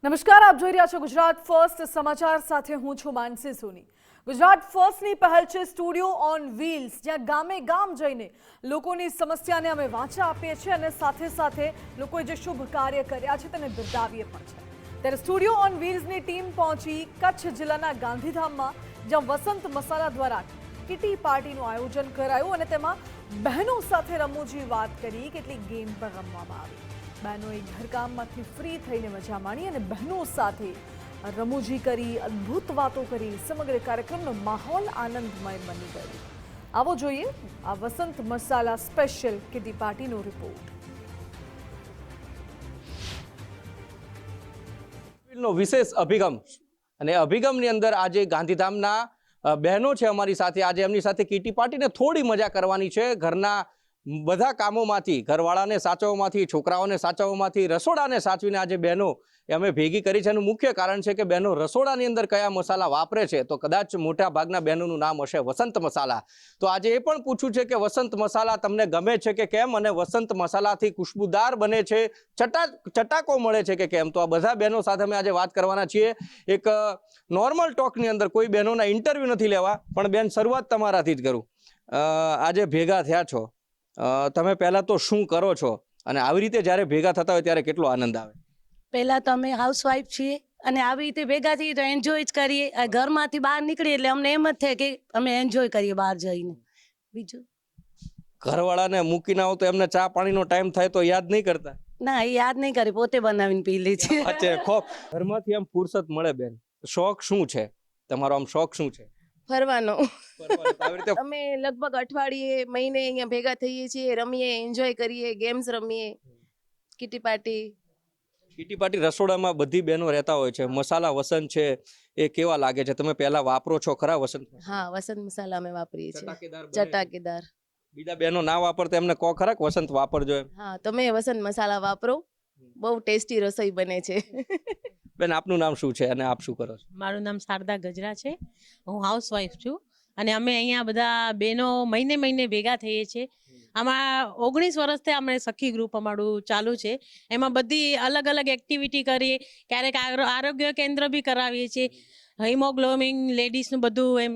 નમસ્કાર, આપ જોઈ રહ્યા છો ગુજરાત ફર્સ્ટ સમાચાર સાથે હું છું માનસી સોની। ગુજરાત ફર્સ્ટની પહેલ છે સ્ટુડિયો ઓન વ્હીલ્સ, જ્યાં ગામે ગામ જઈને લોકોની સમસ્યાને અમે વાચા આપીએ છીએ અને સાથે સાથે લોકોએ જે શુભ કાર્ય કર્યા છે તેને બિરદાવીએ પણ છે। ત્યારે સ્ટુડિયો ઓન વ્હીલ્સની ટીમ પહોંચી કચ્છ જિલ્લાના ગાંધીધામમાં, જ્યાં વસંત મસાલા દ્વારા કિટી પાર્ટીનું આયોજન કરાયું અને તેમાં બહેનો સાથે રમૂજી વાત કરી, કેટલીક ગેમ પણ રમવામાં આવી। બહેનોએ ઘરકામમાંથી ફ્રી થઈને મજા માણી અને બહેનો સાથે રમૂજી કરી, અદ્ભુત વાતો કરી। સમગ્ર કાર્યક્રમનો માહોલ આનંદમય બની ગયો। આવો જોઈએ આ વસંત મસાલા સ્પેશિયલ કિટી પાર્ટીનો રિપોર્ટ। વિશેષ અભિગમ અને અભિગમની અંદર આજે ગાંધીધામના બહેનો છે અમારી સાથે। આજે એમની સાથે કિટી પાર્ટીને થોડી મજા કરવાની છે। ઘરના બધા કામોમાંથી, ઘરવાળાને સાચવવામાંથી, છોકરાઓને સાચવવામાંથી, રસોડાને સાચવીને આજે બહેનો અમે ભેગી કરી છે। એનું મુખ્ય કારણ છે કે બહેનો રસોડાની અંદર કયા મસાલા વાપરે છે, તો કદાચ મોટા ભાગના બહેનોનું નામ હશે વસંત મસાલા। તો આજે એ પણ પૂછ્યું છે કે વસંત મસાલા તમને ગમે છે કે કેમ, અને વસંત મસાલાથી ખુશ્બુદાર બને છે, ચટાકો મળે છે કે કેમ। તો આ બધા બહેનો સાથે અમે આજે વાત કરવાના છીએ। એક નોર્મલ ટોકની અંદર કોઈ બહેનોના ઇન્ટરવ્યૂ નથી લેવા, પણ બેન શરૂઆત તમારાથી જ કરું। આજે ભેગા થયા છો, તમે પહેલા તો શું કરો છો અને આવી રીતે જ્યારે ભેગા થતા હોય ત્યારે કેટલો આનંદ આવે? પહેલા તો અમે હાઉસવાઈફ છીએ અને આવી રીતે ભેગા થઈએ તો એન્જોય જ કરીએ। આ ઘરમાંથી બહાર નીકળીએ એટલે અમને એમ જ થાય કે અમે એન્જોય કરીએ બહાર જઈને। બીજું ઘરવાળાને મૂકીને આવો તો એમને ચા પાણીનો ટાઈમ થાય તો યાદ નહીં કરતા? ના, એ યાદ નહીં કરે, પોતે બનાવીને પી લે છે। ઘરમાંથી એમ ફુરસત મળે બેન? શોખ શું છે તમારો? આમ શોખ શું છે? ફરવાનો। આવી રીતે અમે લગભગ અઠવાડિયે મહિને અહીંયા ભેગા થઈએ છીએ, રમીએ, એન્જોય કરીએ, ગેમ્સ રમીએ, કિટી પાર્ટી। કિટી પાર્ટી રસોડામાં બધી બહેનો રહેતા હોય છે। મસાલા વસંત છે એ કેવા લાગે છે? તમે પહેલા વાપરો છો ખરા વસંત? હા, વસંત મસાલા અમે વાપરીએ છીએ, ચટાકેદાર બને છે? ચટાકેદાર। બીજા બહેનો ના વાપરતા એમને કહો ખરા કે વસંત વાપરજો એમ? હા, તમે વસંત મસાલા વાપરો, બહુ ટેસ્ટી રસોઈ બને છે। બેન, આપનું નામ શું છે અને આપ શું કરો છો? મારું નામ શારદા ગજરા છે। હું હાઉસવાઈફ છું અને અમે અહીંયા બધા બહેનો મહિને ભેગા થઈએ છીએ। આમાં 19 વર્ષથી અમે સખી ગ્રુપ અમારું ચાલુ છે। એમાં બધી અલગ અલગ એક્ટિવિટી કરીએ, ક્યારેક આરોગ્ય કેન્દ્ર બી કરાવીએ છીએ, હિમોગ્લોબિન લેડીઝનું બધું એમ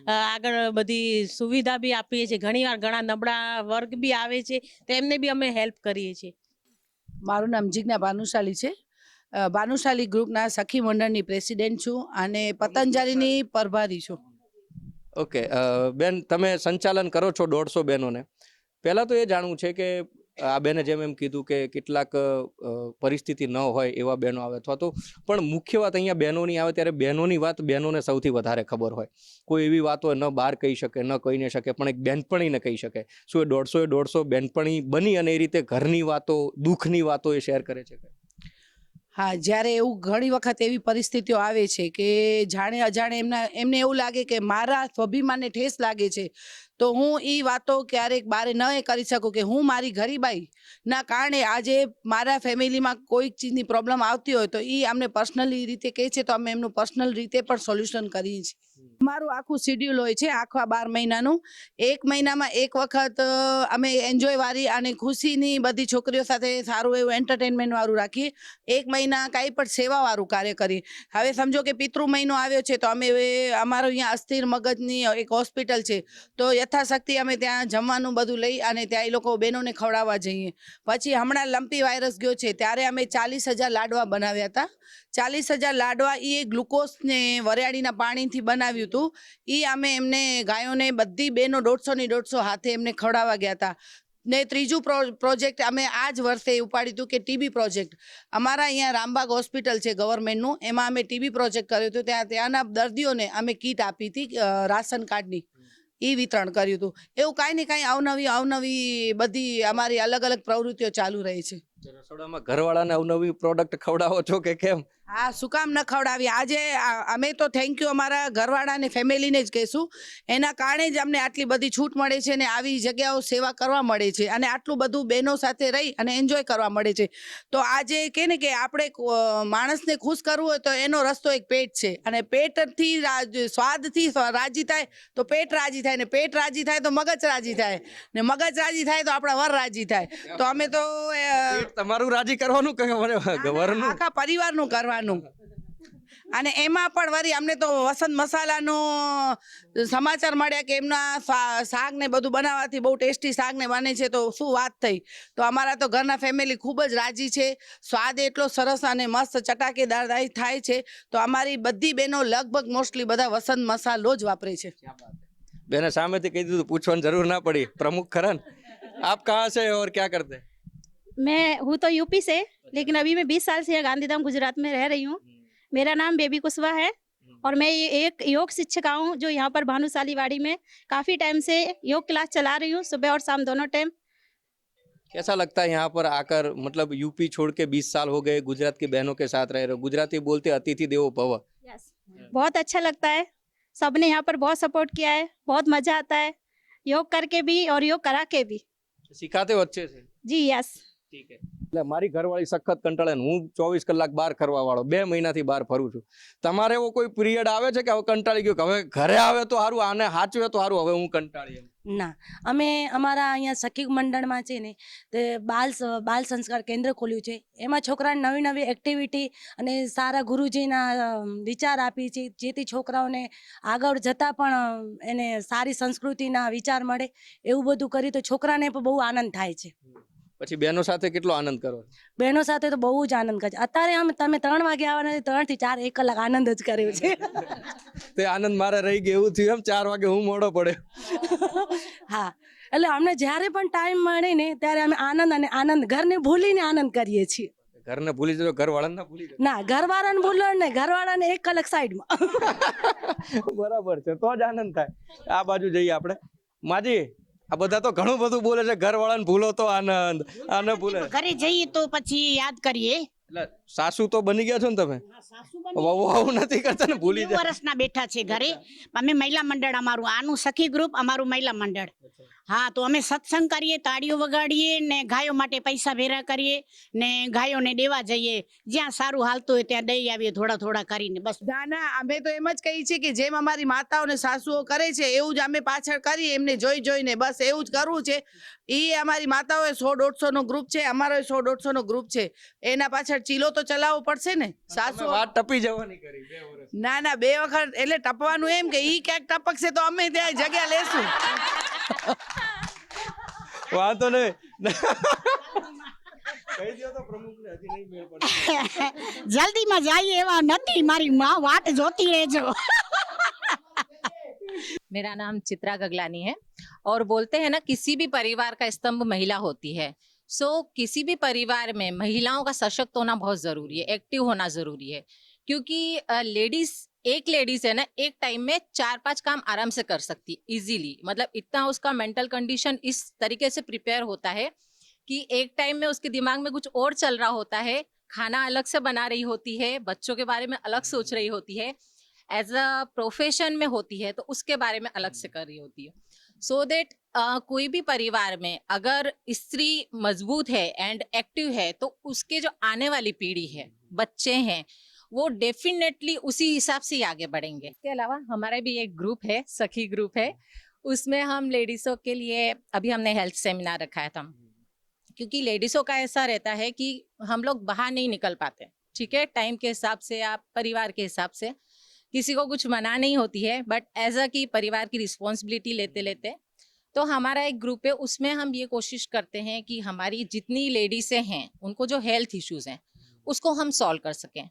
આગળ બધી સુવિધા બી આપીએ છીએ। ઘણીવાર ઘણા નબળા વર્ગ બી આવે છે તો એમને બી અમે હેલ્પ કરીએ છીએ। મારું નામ જીજ્ઞા ભાનુશાલી છે। ભાનુશાલી ગ્રુપના સખી મંડળની પ્રેસિડેન્ટ છું અને પતંજલિની પ્રભારી છું। ઓકે બેન, તમે સંચાલન કરો છો 150 બહેનોને। પહેલા તો એ જાણવું છે કે આ બેને જેમ એમ કીધું કે કેટલાક પરિસ્થિતિ ન હોય એવા બહેનો આવે, અથવા તો પણ મુખ્ય વાત અહીંયા બહેનોની આવે ત્યારે બહેનોની વાત બહેનોને સૌથી વધારે ખબર હોય। કોઈ એવી વાત હોય ન બહાર કહી શકે, ન કહી ન શકે, પણ એક બેનપણીને કહી શકે। શું એ 150 બેનપણી બની અને એ રીતે ઘરની વાતો, દુઃખની વાતો એ શેર કરે છે? હા, જ્યારે એવું ઘણી વખત એવી પરિસ્થિતિઓ આવે છે કે જાણે અજાણે એમને એવું લાગે કે મારા સ્વાભિમાનને ઠેસ લાગે છે, તો હું એ વાતો ક્યારેક બારે ન કરી શકું કે હું મારી ગરીબાઈના કારણે આજે મારા ફેમિલીમાં કોઈક ચીજની પ્રોબ્લેમ આવતી હોય તો એ અમને પર્સનલી રીતે કહે છે, તો અમે એમનું પર્સનલ રીતે પણ સોલ્યુશન કરીએ છીએ। મારું આખું શેડ્યુલ હોય છે આખા 12 મહિનાનું। એક મહિનામાં એક વખત અમે એન્જોય વાળી અને ખુશીની બધી છોકરીઓ સાથે સારું એવું એન્ટરટેનમેન્ટ વાળું રાખીએ। એક મહિના કાંઈ પણ સેવાવાળું કાર્ય કરીએ। હવે સમજો કે પિતૃ મહિનો આવ્યો છે તો અમે અમારું અહીંયા અસ્થિર મગજની એક હોસ્પિટલ છે, તો યથાશક્તિ અમે ત્યાં જમવાનું બધું લઈ અને ત્યાં એ લોકો બહેનોને ખવડાવવા જઈએ। પછી હમણાં લંપી વાયરસ ગયો છે ત્યારે અમે 40,000 લાડવા બનાવ્યા હતા। 40,000 લાડવા એ ગ્લુકોઝને વરિયાળીના પાણીથી બનાવ્યું હતું। એ અમે એમને ગાયોને બધી બહેનો 150 ની 150 હાથે એમને ખવડાવવા ગયા હતા। ને ત્રીજું પ્રોજેક્ટ અમે આ જ વર્ષે ઉપાડ્યું હતું કે ટીબી પ્રોજેક્ટ। અમારા અહીંયા રામબાગ હોસ્પિટલ છે ગવર્મેન્ટનું, એમાં અમે ટીબી પ્રોજેક્ટ કર્યું હતું। ત્યાંના દર્દીઓને અમે કીટ આપી હતી રાશન કાર્ડની, એ વિતરણ કર્યું હતું। એવું કાંઈ ને કાંઈ અવનવી બધી અમારી અલગ અલગ પ્રવૃત્તિઓ ચાલુ રહી છે। રસોડામાં ઘરવાળાને અવનવી પ્રોડક્ટ ખવડાવો છો કે કેમ? હા, શું કામ ન ખવડાવી? આજે અમે તો થેન્ક યુ અમારા ઘરવાળાને ફેમિલીને જ કહેશું, એના કારણે જ અમને આટલી બધી છૂટ મળે છે ને આવી જગ્યાઓ સેવા કરવા મળે છે અને આટલું બધું બહેનો સાથે રહી અને એન્જોય કરવા મળે છે। તો આજે કે ને કે આપણે માણસને ખુશ કરવું હોય તો એનો રસ્તો એક પેટ છે, અને પેટથી સ્વાદથી રાજી થાય તો પેટ રાજી થાય, ને પેટ રાજી થાય તો મગજ રાજી થાય, ને મગજ રાજી થાય તો આપણા વર રાજી થાય। તો અમે તો તમારું રાજી કરવાનું કે ઘરનું? આખા પરિવારનું કરવાનું. અને એમાં પણ વળી અમને તો વસંત મસાલાનો સમાચાર મળ્યા કે એમના શાક ને બધું બનાવવાથી બહુ ટેસ્ટી શાક ને બને છે, તો શું વાત થઈ. તો અમારા તો ઘરના ફેમિલી ખૂબ જ રાજી છે. સ્વાદ એટલો સરસ અને મસ્ત ચટાકેદાર થાય છે. તો અમારી બધી બહેનો લગભગ મોસ્ટલી બધા વસંત મસાલો જ વાપરે છે. બેને સામેથી કહી દીધું, પૂછવાની જરૂર ના પડી. प्रमुख खरन, आप कहाँ से और क्या करते हैं? मैं हूँ तो यूपी से, लेकिन अभी मैं 20 साल से गांधीधाम गुजरात में रह रही हूँ। मेरा नाम बेबी कुशवाहा है और मैं ये एक योग शिक्षिका हूँ जो यहाँ पर भानुशालीवाड़ी में काफ़ी टाइम से योग क्लास चला रही हूँ, सुबह और शाम दोनों टाइम। कैसा लगता है यहाँ पर आकर? मतलब यूपी छोड़ के 20 साल हो गए, गुजरात की बहनों के साथ रह रहे हो, गुजराती बोलते अतिथि देवो भव। यस, बहुत अच्छा लगता है। सबने यहाँ पर बहुत सपोर्ट किया है, बहुत मजा आता है योग करके भी और योग करा के भी। सिखाते हो अच्छे से? जी यस। ठीक है. એટલે મારી ઘરવાળી સખત કંટાળે ને હું 24 કલાક બહાર ફરવા વાળો, 2 મહિનાથી બહાર ફરું છું. તમારે એવો કોઈ પિરિયડ આવે છે કે હવે કંટાળી ગયો, કે હવે ઘરે આવે તો સારું, આને હાચવે તો સારું, હવે હું કંટાળી? ના, અમે અમારા અહીંયા સખી મંડળમાં છે ને તે બાલ સંસ્કાર કેન્દ્ર ખોલ્યું છે. એમાં છોકરાને નવી નવી એક્ટિવિટી અને સારા ગુરુજીના વિચાર આપી છે, જેથી છોકરાઓને આગળ જતાં પણ એને સારી સંસ્કૃતિના વિચાર મળે. એવું બધું કરી તો છોકરાને પણ બહુ આનંદ થાય છે. પછી બહેનો સાથે કેટલો આનંદ કરો? બહેનો સાથે તો બહુ જ આનંદ કરે છે. અત્યારે તમે 3 વાગે આવવાના, 3 થી 4 1 કલાક આનંદ જ કર્યો છે. તે આનંદ મારે રહી ગયો એવું થયું એમ? 4 વાગે હું મોડો પડ્યો. હા, એટલે અમને જ્યારે પણ ટાઈમ મળે ને ત્યારે અમે આનંદ ઘરને ભૂલીને આનંદ કરીએ છીએ. ઘરને ભૂલી જજો, ઘરવાળાને ના ભૂલી જજો. ના, ઘરવાળાને ભૂલો ને, ઘરવાળાને 1 કલાક સાઈડમાં. બરાબર છે, તો જ આનંદ થાય. આ બાજુ જઈએ આપણે. માજી, આ બધા તો ઘણું બધું બોલે છે, ઘરવાળાને ભૂલો તો આનંદ, આને ભૂલે. ઘરે જઈએ તો પછી યાદ કરીએ. એટલે સાસુ તો બની ગયા છો ને તમે? વહુ આવું નથી કરતા ને, ભૂલી 9 જાય. વર્ષના બેઠા છે ઘરે. અમે મહિલા મંડળ, અમારું આનું સખી ગ્રુપ, અમારું મહિલા મંડળ. હા, તો અમે સત્સંગ કરીએ, તાળીઓ વગાડીએ ને ગાયો માટે પૈસા ભેરા કરીએ ને ગાયોને દેવા જઈએ. જ્યાં સારું હાલતું હોય ત્યાં દઈ આવીએ થોડા થોડા કરીને, બસ. ના, અમે તો એમ જ કહીએ છીએ કે જેમ અમારી માતાઓ ને સાસુઓ કરે છે એવું જ અમે પાછળ કરીએ, એમને જોઈને બસ એવું જ કરવું છે. એ અમારી માતાઓએ 100-150 નો ગ્રુપ છે, અમારો 100-150 નો ગ્રુપ છે. એના પાછળ ચીલો તો ચલાવવો પડશે ને. સાસુ વાત ટપી જવાની કરી 2 વર્ષ. ના 2 વખત એટલે ટપવાનું એમ કે ઈ ક્યાંક ટપકશે તો અમે ત્યાં જગ્યા લેશું. વાંધો નહીં. કહી દો તો પ્રમુખને, હજી નહીં મેળ પડે. જલ્દીમાં જઈએ એવા નથી, મારી માં વાટ જોતી રહેજો. मेरा नाम चित्रा गगलानी है और बोलते हैं ना, किसी भी परिवार का स्तंभ महिला होती है. सो किसी भी परिवार में महिलाओं का सशक्त होना बहुत जरूरी है, एक्टिव होना जरूरी है. क्योंकि एक लेडीज है ना, एक टाइम में 4-5 काम आराम से कर सकती है इजीली. मतलब इतना उसका मेंटल कंडीशन इस तरीके से प्रिपेयर होता है कि एक टाइम में उसके दिमाग में कुछ और चल रहा होता है, खाना अलग से बना रही होती है, बच्चों के बारे में अलग सोच रही होती है, एज अ प्रोफेशन में होती है तो उसके बारे में अलग से कर रही होती है. सो दैट कोई भी परिवार में अगर स्त्री मजबूत है एंड एक्टिव है तो उसके जो आने वाली पीढ़ी है, बच्चे हैं, वो डेफिनेटली उसी हिसाब से ही आगे बढ़ेंगे. इसके अलावा हमारा भी एक ग्रुप है, सखी ग्रुप है. उसमें हम लेडीज़ों के लिए अभी हमने हेल्थ सेमिनार रखा था, क्योंकि लेडीज़ों का ऐसा रहता है कि हम लोग बाहर नहीं निकल पाते. ठीक है, टाइम के हिसाब से, आप परिवार के हिसाब से, किसी को कुछ मना नहीं होती है, बट एज अ कि परिवार की रिस्पॉन्सिबिलिटी लेते लेते तो हमारा एक ग्रुप है, उसमें हम ये कोशिश करते हैं कि हमारी जितनी लेडीज़ें हैं उनको जो हेल्थ इश्यूज़ हैं उसको हम सॉल्व कर सकें.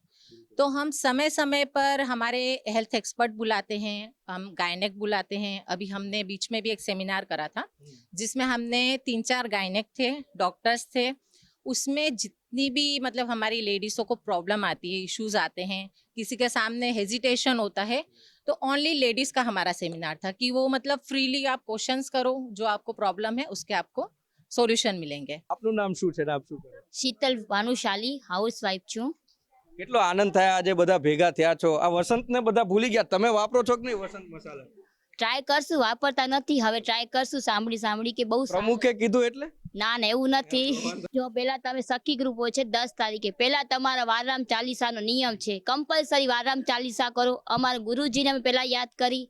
तो हम समय समय पर हमारे हेल्थ एक्सपर्ट बुलाते हैं, हम गायनेक बुलाते हैं. अभी हमने बीच में भी एक सेमिनार करा था जिसमें हमने 3-4 गायनेक थे, डॉक्टर्स थे. उसमें जितनी भी मतलब हमारी लेडीज़ों को प्रॉब्लम आती है, इश्यूज आते हैं, किसी के सामने हेजिटेशन होता है, तो ओनली लेडीज़ का हमारा सेमिनार था कि वो मतलब फ्रीली आप क्वेश्चंस करो, जो आपको प्रॉब्लम है उसके आपको સોલ્યુશન મિલેંગે. આપનું નામ શું છે ને આપ શું કરો? શીતલ ભાનુશાલી, હાઉસવાઇફ છું. કેટલો આનંદ થાય આજે બધા ભેગા થયા છો. આ વસંતને બધા ભૂલી ગયા, તમે વાપરો છો કે નહીં વસંત મસાલા? ટ્રાય કરશું, વાપરતા નથી, હવે ટ્રાય કરશું. સાંભળી કે બહુ પ્રમુખે કીધું એટલે? ના એવું નથી. જો પેલા તમે સખી ગ્રુપ હોય છે 10 તારીખે, પેલા તમારા વારામ ચાલીસાનો નિયમ છે, કમ્પલસરી વારામ ચાલીસા કરો. અમારા ગુરુજીને અમે પેલા યાદ કરી,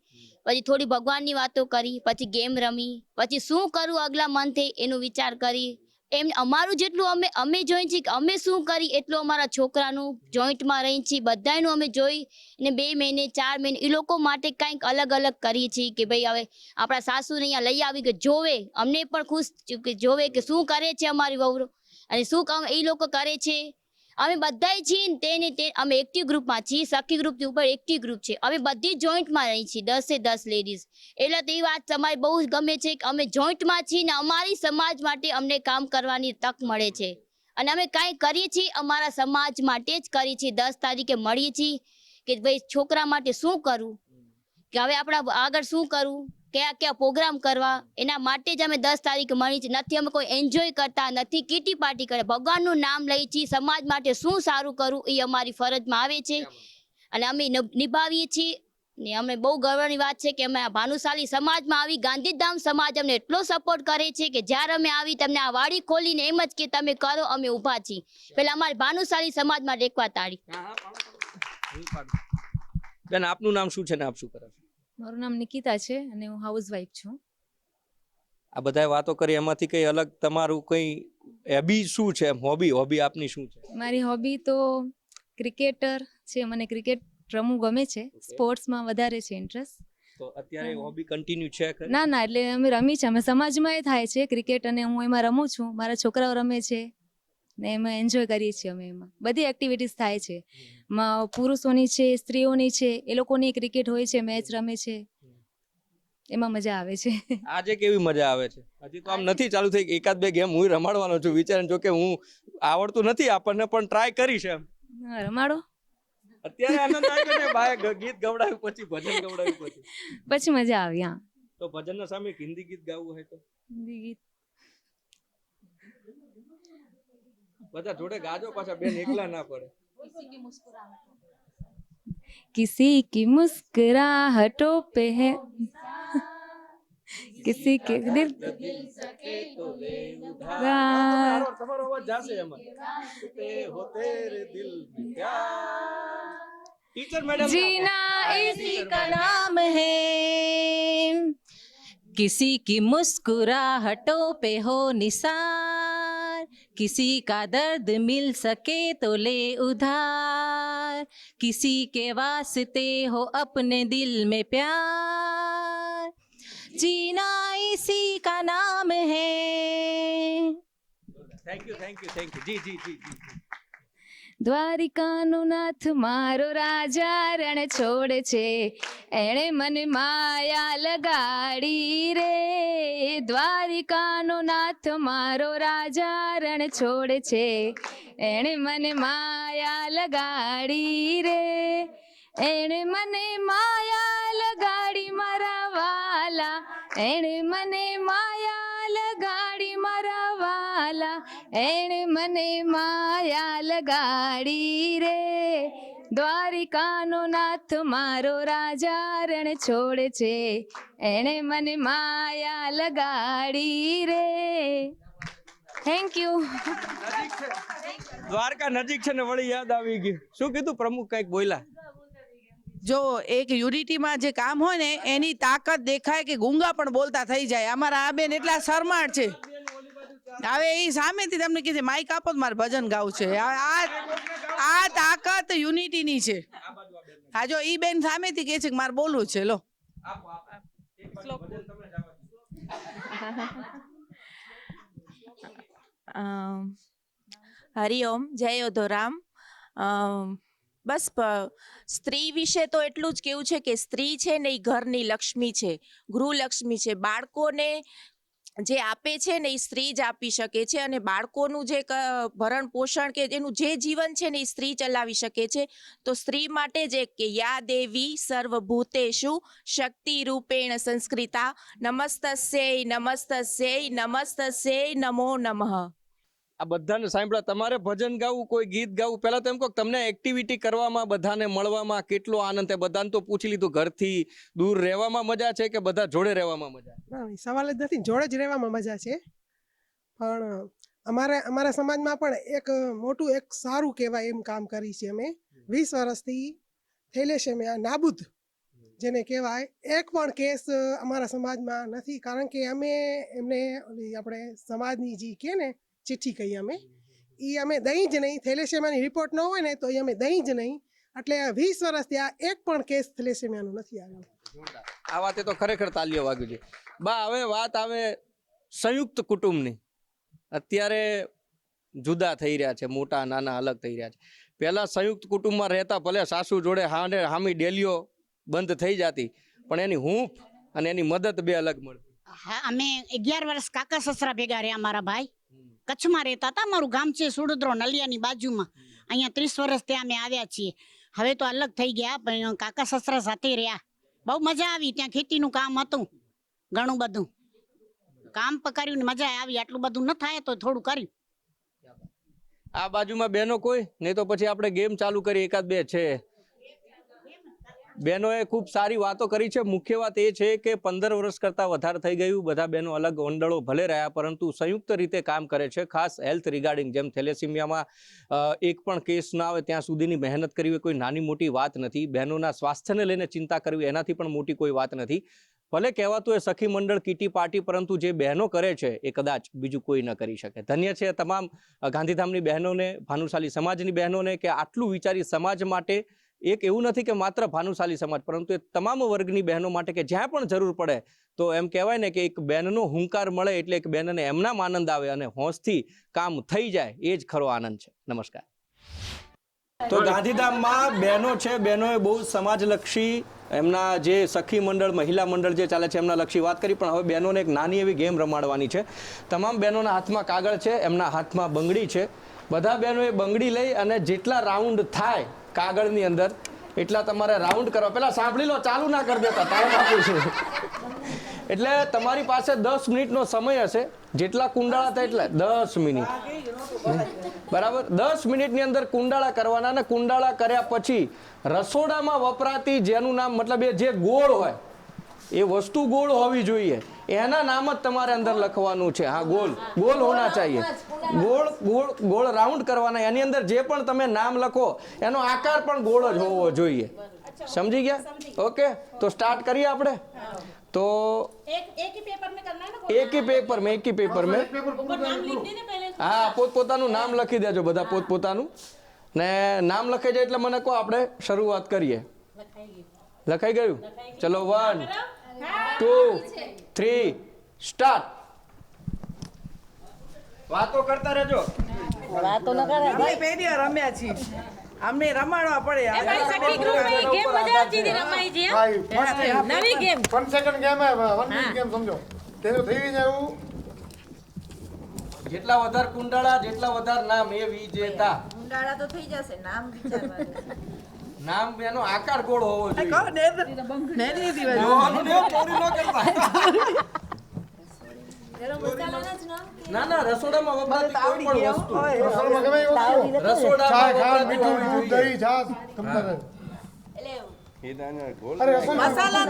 પછી થોડી ભગવાનની વાતો કરી, પછી ગેમ રમી, પછી શું કરું અગલા મંથે એનો વિચાર કરી, એમ અમારું જેટલું અમે જોઈ છીએ કે અમે શું કરી એટલું અમારા છોકરાનું જોઈન્ટમાં રહી છીએ બધાનું અમે જોઈ ને 2 મહિને 4 મહિને એ લોકો માટે કંઈક અલગ અલગ કરીએ છીએ કે ભાઈ હવે આપણા સાસુને અહીંયા લઈ આવી કે જોવે અમને પણ ખુશ કે જોવે કે શું કરે છે અમારી વહુ અને શું કામ એ લોકો કરે છે અમે બધાય છીએ ને તે અમે એક્ટિવ ગ્રુપમાં છીએ સખી ગ્રુપથી ઉપર એક્ટિવ ગ્રુપ છે અમે બધી જોઈન્ટમાં રહી છીએ 10 લેડીઝ એટલે તો એ વાત તમારી બહુ ગમે છે કે અમે જોઈન્ટમાં છીએ ને અમારી સમાજ માટે અમને કામ કરવાની તક મળે છે અને અમે કાંઈ કરીએ છીએ અમારા સમાજ માટે જ કરીએ છીએ 10 તારીખે મળીએ છીએ કે ભાઈ છોકરા માટે શું કરવું કે હવે આપણા આગળ શું કરવું કયા કયા પ્રોગ્રામ કરવા એના માટે જ અમે 10 તારીખે મળી છીએ નથી અમે કોઈ એન્જોય કરતા નથી કીટી પાર્ટી કરે ભગવાનનું નામ લઈએ છીએ સમાજ માટે શું સારું કરવું એ અમારી ફરજમાં આવે છે અને અમે નિભાવીએ છીએ ને અમને બહુ ગર્વની વાત છે કે અમે આ ભાનુશાલી સમાજમાં આવી ગાંધીધામ સમાજ અમને એટલો સપોર્ટ કરે છે કે જ્યારે અમે આવી તમને આ વાડી ખોલીને એમ જ કે તમે કરો અમે ઊભા છીએ પેલા અમારી ભાનુશાલી સમાજ માટે એકવાર તાળી બેન આપનું નામ શું છે ને આપ શું કરો છો? મારું નામ નિકિતા છે અને હું હાઉસવાઈફ છું. આ બધાય વાતો કરી એમાંથી કઈ અલગ તમારું કઈ હોબી શું છે? હોબી આપની શું છે? મારી હોબી તો ક્રિકેટર છે. મને ક્રિકેટ રમવું ગમે છે. સ્પોર્ટ્સમાં વધારે છે ઇન્ટરેસ્ટ. તો અત્યારે હોબી કન્ટિન્યુ છે ખરી? ના એટલે અમે રમી છે. અમે સમાજમાં થાય છે ક્રિકેટ અને હું એમાં રમું છું. મારા છોકરાઓ રમે છે ને એમાં એન્જોય કરીએ છીએ અમે. એમાં બધી એક્ટિવિટીઝ થાય છે. પુરુષોની છે, સ્ત્રીઓની છે, એ લોકોની ક્રિકેટ હોય છે, મેચ રમે છે, એમાં મજા આવે છે. આજે કેવી મજા આવે છે? હજી તો આમ નથી ચાલુ થઈ, એકાદ બે ગેમ હું રમાડવાનો છું વિચાર, જો કે હું આવડતું નથી આપણને, પણ ટ્રાય કરીશ એમ. રમાડો. અત્યારે આનંદ આવ્યો ને, બાય ગીત ગવડાવ્યું પછી ભજન ગવડાવ્યું પછી મજા આવી. હા, તો ભજનના સામે હિન્દી ગીત ગાવું હોય તો હિન્દી ગીત બધા જોડે ગાજો, પાછા બેન એકલા ના પડે. किसी की मुस्कुराहटों पे है किसी के दिल તમારો અવાજ જાશે એમાં. હો તેરે દિલ મેં પ્યાર. ટીચર મેડમ, जीना इसी का नाम है, किसी की मुस्कुराहटों पे हो निसार, किसी का दर्द मिल सके तो ले उधार, किसी के वास्ते हो अपने दिल में प्यार, जीना इसी का नाम है. થેન્ક યુ જી જી જી જી. દ્વારિકાનો નાથ મારો રાજા રણ છોડે છે, એણે મને માયા લગાડી રે. દ્વારિકાનો નાથ મારો રાજા રણ છોડે છે, એણે મને માયા લગાડી રે. એણે મને માયા લગાડી મારા વાલા, એણે મને માયા લગાડી મારા વાલા, એણે મને માયા લગાડી રે. દ્વારિકાનો નાથ મારો રાજા રણ છોડે છે, એણે મને માયા લગાડી રે. Thank you. દ્વારકા નજીક છે ને વળી યાદ આવી ગયું. શું કીધું પ્રમુખ, કઈક બોલ્યા? જો એક યુનિટીમાં જે કામ હોય ને એની તાકાત દેખાય કે ગુંગા પણ બોલતા થઈ જાય. અમારા આ બેન એટલા શરમાળ છે. હવે એ સામેથી તમને કીધે માઈક આપો તો મારે ભજન ગાવું છે. આ તાકાત યુનિટીની છે. હા, જો ઈ બેન સામેથી કહે છે કે મારે બોલવું છે. લો, હરિઓમ, જય યોધોરામ. બસ સ્ત્રી વિશે તો એટલું જ કેવું છે કે સ્ત્રી છે ને એ ઘરની લક્ષ્મી છે, ગૃહલક્ષ્મી છે. બાળકોને જે આપે છે ને એ સ્ત્રી જ આપી શકે છે, અને બાળકોનું જે ભરણ પોષણ કે એનું જે જીવન છે ને એ સ્ત્રી ચલાવી શકે છે. તો સ્ત્રી માટે જ એક કે યા દેવી સર્વભૂતેષુ શક્તિ રૂપેણ સંસ્કૃતા, નમસ્તસ્યૈ નમસ્તસ્યૈ નમસ્તસ્યૈ નમો નમઃ. આ બધાને સાંભળ્યા. તમારે ભજન ગાવું, કોઈ ગીત ગાવું, પહેલા તો એમ કહો તમને એક્ટિવિટી કરવામાં, બધાને મળવામાં કેટલો આનંદ છે? બધાને તો પૂછી લીધું, ઘરથી દૂર રહેવામાં મજા છે કે બધા જોડે રહેવામાં મજા? સવાલ જ નથી, જોડે જ રહેવામાં મજા છે. પણ અમારા સમાજમાં પણ એક મોટું એક સારું કહેવાય એમ કામ કરી છે અમે. 20 વર્ષથી થેલેસેમિયા નાબૂદ જેને કહેવાય, એક પણ કેસ અમારા સમાજમાં નથી. કારણ કે અમે એમને આપણે સમાજની જે કે ને ચિઠ્ઠી કહીએ અમે, એ અમે દઈ જ નહીં. થેલેસેમિયાની રિપોર્ટ ન હોય ને તો એ અમે દઈ જ નહીં. એટલે 20 વર્ષથી આ એક પણ કેસ થેલેસેમિયાનો નથી આવ્યો. આ વાતે તો ખરેખર તાલીઓ વાગ્યું છે. બા, હવે વાત આવે સંયુક્ત કુટુંબની. અત્યારે જુદા થઈ રહ્યા છે, મોટા નાના અલગ થઈ રહ્યા છે. પહેલા સંયુક્ત કુટુંબમાં રહેતા, ભલે સાસુ જોડે હામી ડેલીઓ બંધ થઈ જતી, પણ એની હૂંફ અને એની મદદ બે અલગ મળતી. હા, અમે 11 વર્ષ કાકા સસરા ભેગા રહ્યા. મારા ભાઈ કચ્છમાં રહેતા હતા. મારું ગામ છે સુડોદરો, નલિયાની બાજુમાં. અહીંયા 30 વર્ષ ત્યાં અમે આવ્યા છીએ. હવે તો અલગ થઈ ગયા, પણ કાકા સસરા સાથે રહ્યા. બહુ મજા આવી. ત્યાં ખેતીનું કામ હતું, ઘણું બધું કામ પકડ્યું ને મજા આવી. આટલું બધું ન થાય તો થોડું કર્યું. આ બાજુમાં બહેનો કોઈ નહીં તો પછી આપણે ગેમ ચાલુ કરી. એકાદ બે છે બહેનોએ ખૂબ સારી વાતો કરી છે. મુખ્ય વાત એ છે કે 15 વર્ષ કરતાં વધારે થઈ ગયું. બધા બહેનો અલગ મંડળો ભલે રહ્યા, પરંતુ સંયુક્ત રીતે કામ કરે છે. ખાસ હેલ્થ રિગાર્ડિંગ, જેમ થેલેસીમિયામાં એક પણ કેસ ના આવે ત્યાં સુધીની મહેનત કરવી કોઈ નાની મોટી વાત નથી. બહેનોના સ્વાસ્થ્યને લઈને ચિંતા કરવી એનાથી પણ મોટી કોઈ વાત નથી. ભલે કહેવાતું એ સખી મંડળ, કીટી પાર્ટી, પરંતુ જે બહેનો કરે છે એ કદાચ બીજું કોઈ ન કરી શકે. ધન્ય છે તમામ ગાંધીધામની બહેનોને, ભાનુશાલી સમાજની બહેનોને, કે આટલું વિચારી સમાજ માટે. એક એવું નથી કે માત્ર ભાનુશાલી સમાજ, પરંતુ એ તમામ વર્ગની બહેનો માટે કે જ્યાં પણ જરૂર પડે તો એમ કહેવાય ને કે એક બહેનનો હુંકાર મળે એટલે એક બહેનને એમનામ આનંદ આવે અને હોંશથી કામ થઈ જાય, એ જ ખરો આનંદ છે. નમસ્કાર. તો ગાંધીધામમાં બહેનો છે, બહેનોએ બહુ સમાજલક્ષી એમના જે સખી મંડળ, મહિલા મંડળ જે ચાલે છે એમના લક્ષી વાત કરી. પણ હવે બહેનોને એક નાની એવી ગેમ રમાડવાની છે. તમામ બહેનોના હાથમાં કાગળ છે, એમના હાથમાં બંગડી છે. બધા બહેનોએ બંગડી લઈ અને જેટલા રાઉન્ડ થાય કાગળની અંદર એટલા તમારે રાઉન્ડ કરવા. પેલા સાંભળી લો, ચાલુ ના કરી દેતા, ટાઈમ આપું છું. એટલે તમારી પાસે 10 મિનિટનો સમય હશે. જેટલા કુંડાળા થાય એટલે 10 મિનિટ, બરાબર. 10 મિનિટની અંદર કુંડાળા કરવાના, અને કુંડાળા કર્યા પછી રસોડામાં વપરાતી જેનું નામ, મતલબ એ જે ગોળ હોય, એ વસ્તુ ગોળ હોવી જોઈએ, એના નામ જ તમારે અંદર લખવાનું છે. હા, ગોળ ગોળ હોના ચાહીએ. ગોળ ગોળ ગોળ રાઉન્ડ કરવાના. એની અંદર જે પણ તમે નામ લખો એનો આકાર પણ ગોળ જ હોવો જોઈએ. સમજી ગયા? ઓકે, તો સ્ટાર્ટ કરીએ આપણે. तो एक ही पेपर में करना है ना? एक ही पेपर में ऊपर नाम लिख देने पहले. हाँ, પોતપોતાનું નામ લખી દેજો બધા, પોતપોતાનું. ને નામ લખાઈ જાય એટલે મને કહો, આપણે શરૂઆત કરીએ. લખાઈ ગયું? ચલો, 1 2 3 સ્ટાર્ટ. વાતો કરતા રહેજો. વાતો ન કરે ભાઈ, પહેલી વાર રમ્યા છીએ, અમને રમાડવા પડે. એ ભાઈ સખી ગ્રુપ ની ગેમ મજા આવતી હતી, રમાઈ છે નવી ગેમ. 1 સેકન્ડ ગેમ હે, 1 મિનિટ ગેમ સમજો. તેનું થઈ જાય એવું. જેટલા વધારે કુંડાળા, જેટલા વધારે નામ, એ વિજેતા. કુંડાળા તો થઈ જશે, નામ વિચારવાનું. નામ એનો આકાર ગોળ હોવો જોઈએ. કહો ને, નેની દીવા જોવાનું ને ચોરી ન કરતા. ના ના, રસોડામાં વપરાતી કોઈ પણ વસ્તુ, રસોડામાં ગમે એ વસ્તુ, રસોડામાં ચા, ખાંડ, વપરાતી મીઠું, હોવી દૂધ, જોઈએ. દહીં, છાશ, તમને અરે, મસાલા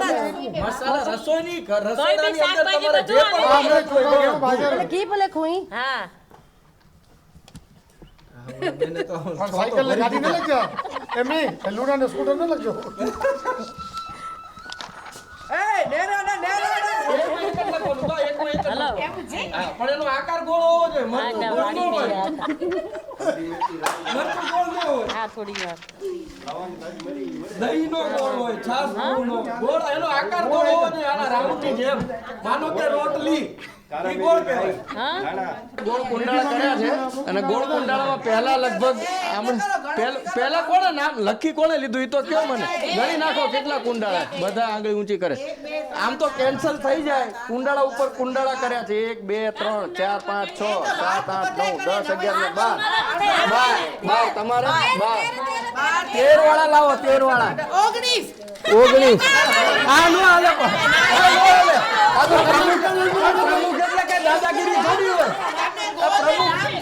રસોઈની રસોડાની અંદર તમારે જે પણ ઘી ભલે ખોઈ. હા, બેને તો સાયકલ ને ગાડી ન લખજો, એમ નહીં, લુડા ને સ્કૂટર ન લખજો. એ નેરો ને નેરો ને. પણ એનો આકાર ગોળ હોવો જોઈએ. મરચું ગોળ ન હોય. મરચું ગોળ ન હોય. હા, થોડી વાર. દહીં નો ગોળ હોય, છાશ નો ગોળ, એનો આકાર ગોળ હોવો જોઈએ. આના રાઉન્ડની જેમ. માનો કે રોટલી, ઈ ગોળ કહેવાય. ગોળ કુંડાળા કર્યા છે, અને ગોળ કુંડાળામાં પહેલા લગભગ પહેલા કોણે નામ લખી, કોણે લીધું એ તો કયો મને. ગણી નાખો કેટલા કુંડાળા. બધા આંગળી ઊંચી કરે. આમ તો કેન્સલ થઈ જાય. કુંડાળા ઉપર કુંડાળા કર્યા છે. 1 2 3 4 5 6 7 8 9 10 11 12 તમારે 13 વાળા લાવો. 13 વાળા 19. આ નો હાલે. આ તો પ્રમુખ એટલે કે દાદાગીરી થોડી હોય.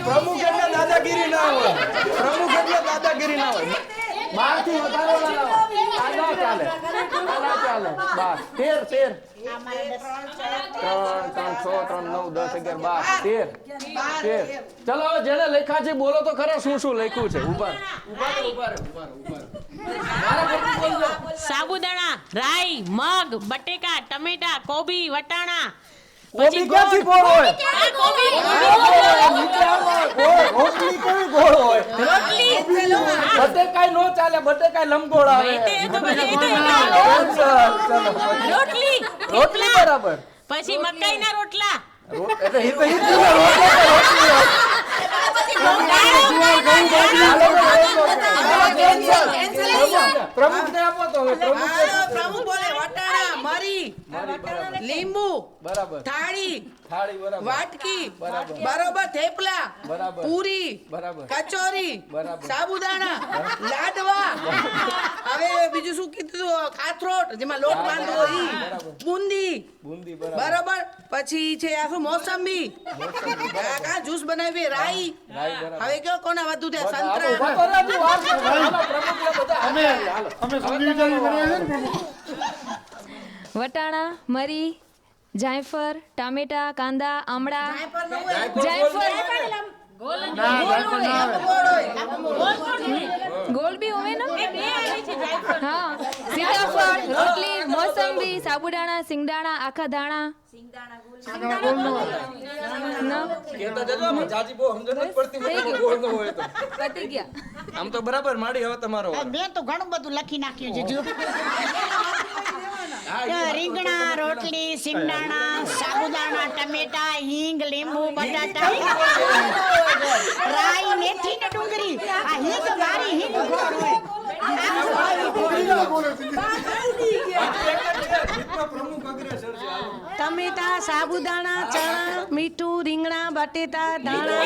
પ્રમુખ એટલે દાદાગીરી ના હોય. પ્રમુખ એટલે દાદાગીરી ના હોય. 12 થી વધારે વાળા લાવો. આ ના ચાલે, આ ના ચાલે. 13 3 6 9 10 11 12 13. ચલો, હવે જેને લખ્યા છે બોલો તો ખરા, શું શું લખ્યું છે. ઉભા સાબુદાણા, રાઈ, મગ, બટેકા, ટમેટા, કોબી, વટાણા, કોબી ક્યાંથી ગોળ હોય? રોટલી કેવી ગોળ હોય? બટેકાય નો ચાલે, બટેકાય લંબગોળ આવે. રોટલી બરાબર. પછી મકાઈના રોટલા. એટલે એ તો રોટલી પ્રમુખને આપો તો હવે પ્રમુખ બોલે વટાણા મરી લીંબુ બરાબર. થાળી બરાબર. વાટકી બરોબર થેપલા પૂરી કચોરી સાબુદાણા લાડવા હવે બીજું શું કીધું ખાથરોટ જેમાં લોટ બાંધવો ઈ બુંદી બરોબર પછી છે આ શું મોસંબી કા જ્યુસ બનાવી રાઈ હવે કયો કોના વધુ છે સંતરા અમે સમજી વિચારી બનાવીએ ને પ્રમુખ. વટાણા મરી જાયફળ ટામેટા કાંદા આમળા ગોળ બી હોય ને હા સીતાફળ રોટલી મોસંબી સાબુદાણા સિંગદાણા આખા દાણા પતી ગયા આમ તો બરાબર માડી હવે તમારો મેં તો ઘણું બધું લખી નાખ્યું છે જો રીંગણા રોટલી સિંગદાણા સાબુદાણા ટમેટા હિંગ લીંબુ બટાટા રાઈ મેથી ને ડુંગળી આ હિંગ મારી હિંગ ગોળ હોય ટમેટા સાબુદાણા ચણા મીઠું રીંગણા બટેટા ધાણા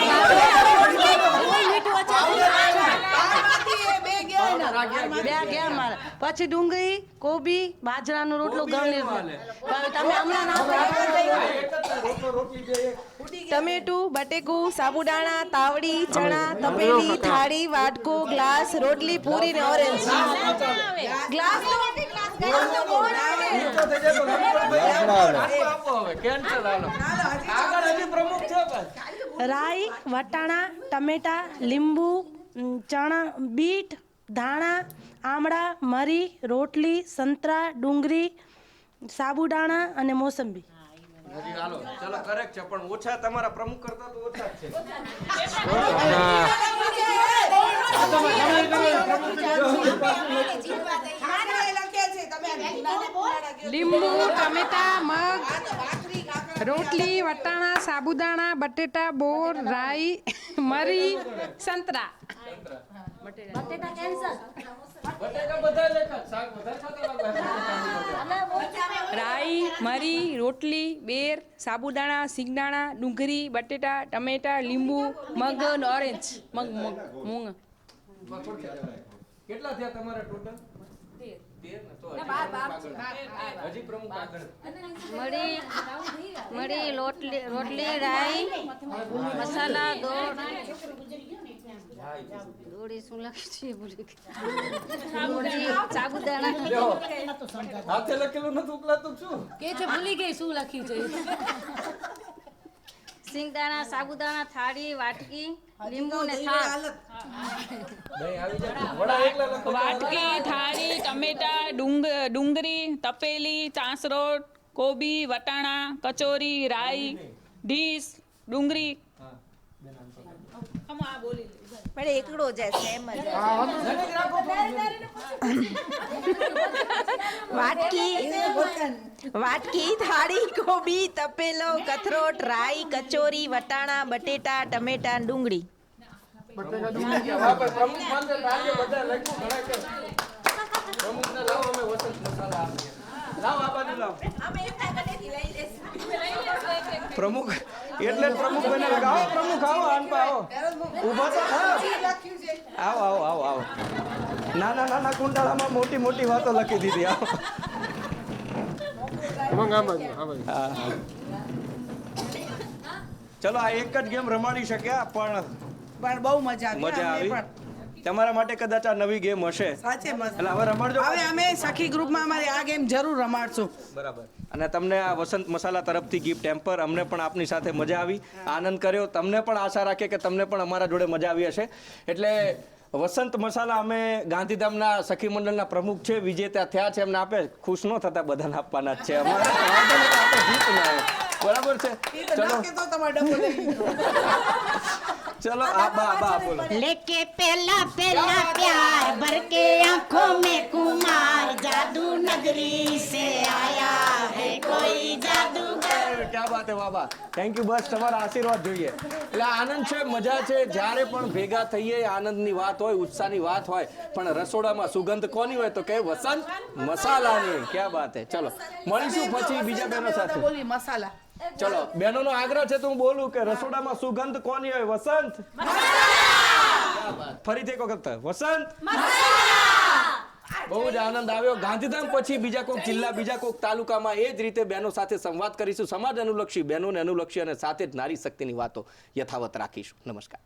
બે ગયા મારા પછી ડુંગળી કોબી બાજરાનો રોટલો ગમે તમે હમણાં ટમેટું બટેકું સાબુદાણા તાવડી ચણા તપેલી થાળી વાટકો ગ્લાસ રોટલી પૂરી ને ઓરેન્જ ગ્લાસ રાઈ વટાણા ટમેટા લીંબુ ચણા બીટ ધાણા આમળા મરી રોટલી સંતરા ડુંગળી સાબુદાણા અને મોસંબી ચલો કરેક્ટ છે પણ ઓછા તમારા પ્રમુખ કરતા તો ઓછા જ છે લીંબુ ટમેટા મગ રોટલી વટાણા સાબુદાણા બટેટા બોર રાઈ મરી સંતરા બટેટા કેન્સલ રાઈ મરી રોટલી બેર સાબુદાણા સિંગદાણા ડુંગળી બટેટા ટમેટા લીંબુ મગ અને ઓરેન્જ મગ મૂંગ કેટલા થયા તમારા ટોટલ 13 મરી રોટલી રાઈ મસાલા દોડી શું લખ્યું છે સાબુદાણા હાથે લખેલું નથી ઉકલાતું શું કે છે ભૂલી ગઈ શું લખ્યું છે સિંગદાણા સાબુદાણા થાળી વાટકી લીંબુ ને થાળ વાટકી થાળી ટમેટા ડુંગળી તપેલી ચાસરોટ કોબી વટાણા કચોરી રાઈ ઢીસ ડુંગળી પણ એકડો જાય સેમ જ વાટકી થાળી કોબી તપેલો કથરોટ રાઈ કચોરી વટાણા બટેટા ટમેટા ડુંગળી પ્રમુખ એટલે જ પ્રમુખ બને આવો પ્રમુખ આવો આનપા આવો ઊભા તો આવો આવો આવો આવો નાના નાના કુંડાળામાં મોટી મોટી વાતો લખી દીધી આવો ચલો આ એક જ ગેમ રમાડી શક્યા પણ બહુ મજા આવી તમારા માટે કદાચ આ નવી ગેમ હશે સાચે મસ્ત એટલે હવે રમાડજો હવે અમે સખી ગ્રુપમાં અમારી આ ગેમ જરૂર રમાડશું બરાબર અને તમને આ વસંત મસાલા તરફથી ગિફ્ટ ટેમ્પર અમને પણ આપની સાથે મજા આવી આનંદ કર્યો તમને પણ આશા રાખીએ કે તમને પણ અમારા જોડે મજા આવી હશે એટલે વસંત મસાલા અમે ગાંધીધામના સખી મંડળના પ્રમુખ છે વિજેતા થયા છે એમને આપે ખુશ ન થતા બધાને આપવાના જ છે અમારે બરાબર છે. ચલો ચલો બા બોલો. लेके पहला पहला प्यार भर के आंखों में कुमार जादू नगरी से आया है कोई जादूगर. ક્યા બાત હે બાબા, થેન્ક યુ. બસ તમારા આશીર્વાદ જોઈએ. એટલે આનંદ છે, મજા છે. જ્યારે પણ ભેગા થઈએ આનંદની વાત હોય, ઉત્સાહની વાત હોય, પણ રસોડામાં સુગંધ કોની હોય તો કે વસંત મસાલાની. ક્યા બાત હે. ચલો મળીશું પછી બીજા બહેનો સાથે. મસાલા ચલો બહેનોનો આગ્રહ છે તો હું બોલું કે રસોડામાં સુગંધ કોની હોય? વસંત. ફરીથી એક વખત વસંત. બહુ જ આનંદ આવ્યો. ગાંધીધામ પછી બીજા કોઈક જિલ્લા, બીજા કોઈક તાલુકામાં એ જ રીતે બહેનો સાથે સંવાદ કરીશું. સમાજ અનુલક્ષી, બહેનોને અનુલક્ષી અને સાથે જ નારી શક્તિની વાતો યથાવત રાખીશું. નમસ્કાર.